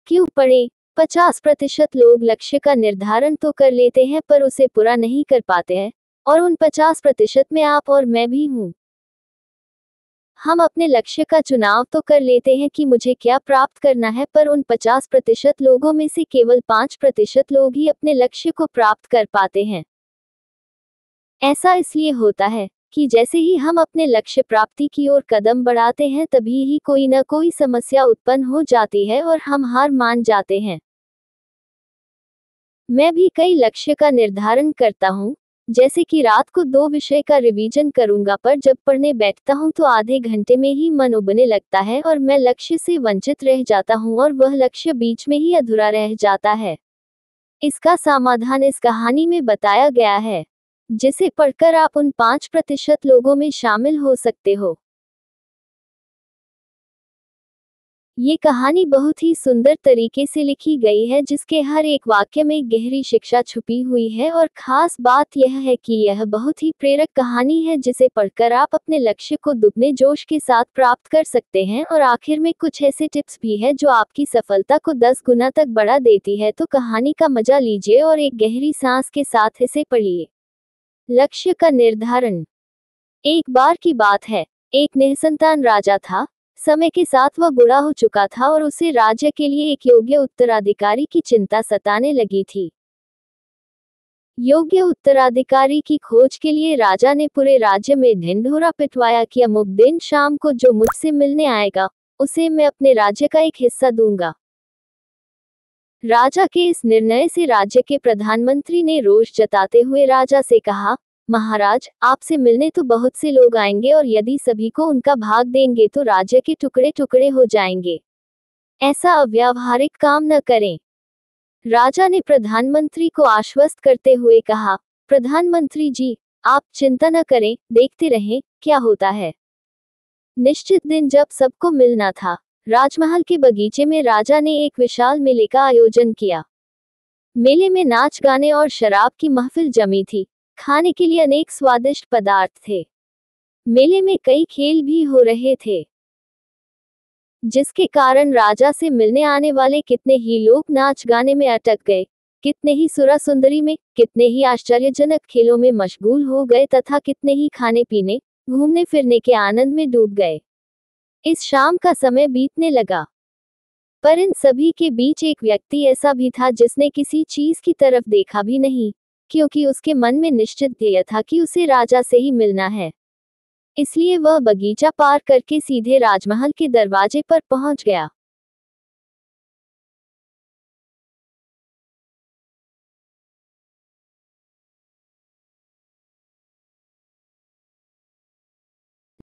क्यों पढ़ें? 50% लोग लक्ष्य का निर्धारण तो कर लेते हैं पर उसे पूरा नहीं कर पाते हैं, और उन 50% में आप और मैं भी हूँ। हम अपने लक्ष्य का चुनाव तो कर लेते हैं कि मुझे क्या प्राप्त करना है, पर उन 50% लोगों में से केवल 5% लोग ही अपने लक्ष्य को प्राप्त कर पाते हैं। ऐसा इसलिए होता है कि जैसे ही हम अपने लक्ष्य प्राप्ति की ओर कदम बढ़ाते हैं तभी ही कोई न कोई समस्या उत्पन्न हो जाती है और हम हार मान जाते हैं। मैं भी कई लक्ष्य का निर्धारण करता हूँ, जैसे कि रात को 2 विषय का रिवीजन करूंगा, पर जब पढ़ने बैठता हूँ तो आधे घंटे में ही मन उबने लगता है और मैं लक्ष्य से वंचित रह जाता हूँ और वह लक्ष्य बीच में ही अधूरा रह जाता है। इसका समाधान इस कहानी में बताया गया है, जिसे पढ़कर आप उन 5% लोगों में शामिल हो सकते हो। ये कहानी बहुत ही सुंदर तरीके से लिखी गई है, जिसके हर एक वाक्य में गहरी शिक्षा छुपी हुई है, और खास बात यह है कि यह बहुत ही प्रेरक कहानी है जिसे पढ़कर आप अपने लक्ष्य को दुगने जोश के साथ प्राप्त कर सकते हैं। और आखिर में कुछ ऐसे टिप्स भी है जो आपकी सफलता को 10 गुना तक बढ़ा देती है। तो कहानी का मजा लीजिए और एक गहरी सांस के साथ इसे पढ़िए। लक्ष्य का निर्धारण। एक बार की बात है, एक निसंतान राजा था। समय के साथ वह बूढ़ा हो चुका था और उसे राज्य के लिए एक योग्य उत्तराधिकारी की चिंता सताने लगी थी। योग्य उत्तराधिकारी की खोज के लिए राजा ने पूरे राज्य में ढिंढोरा पिटवाया कि अमुक दिन शाम को जो मुझसे मिलने आएगा, उसे मैं अपने राज्य का एक हिस्सा दूंगा। राजा के इस निर्णय से राज्य के प्रधानमंत्री ने रोष जताते हुए राजा से कहा, महाराज, आपसे मिलने तो बहुत से लोग आएंगे और यदि सभी को उनका भाग देंगे तो राज्य के टुकड़े टुकड़े हो जाएंगे। ऐसा अव्यावहारिक काम न करें। राजा ने प्रधानमंत्री को आश्वस्त करते हुए कहा, प्रधानमंत्री जी, आप चिंता न करें, देखते रहें क्या होता है। निश्चित दिन जब सबको मिलना था, राजमहल के बगीचे में राजा ने एक विशाल मेले का आयोजन किया। मेले में नाच गाने और शराब की महफिल जमी थी। खाने के लिए अनेक स्वादिष्ट पदार्थ थे। मेले में कई खेल भी हो रहे थे, जिसके कारण राजा से मिलने आने वाले कितने ही लोग नाच गाने में अटक गए, कितने ही सुरा सुंदरी में, कितने ही आश्चर्यजनक खेलों में मशगूल हो गए तथा कितने ही खाने पीने, घूमने फिरने के आनंद में डूब गए। इस शाम का समय बीतने लगा, पर इन सभी के बीच एक व्यक्ति ऐसा भी था जिसने किसी चीज की तरफ देखा भी नहीं, क्योंकि उसके मन में निश्चित ध्येय था कि उसे राजा से ही मिलना है। इसलिए वह बगीचा पार करके सीधे राजमहल के दरवाजे पर पहुंच गया।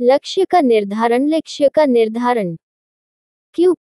लक्ष्य का निर्धारण। लक्ष्य का निर्धारण। क्यों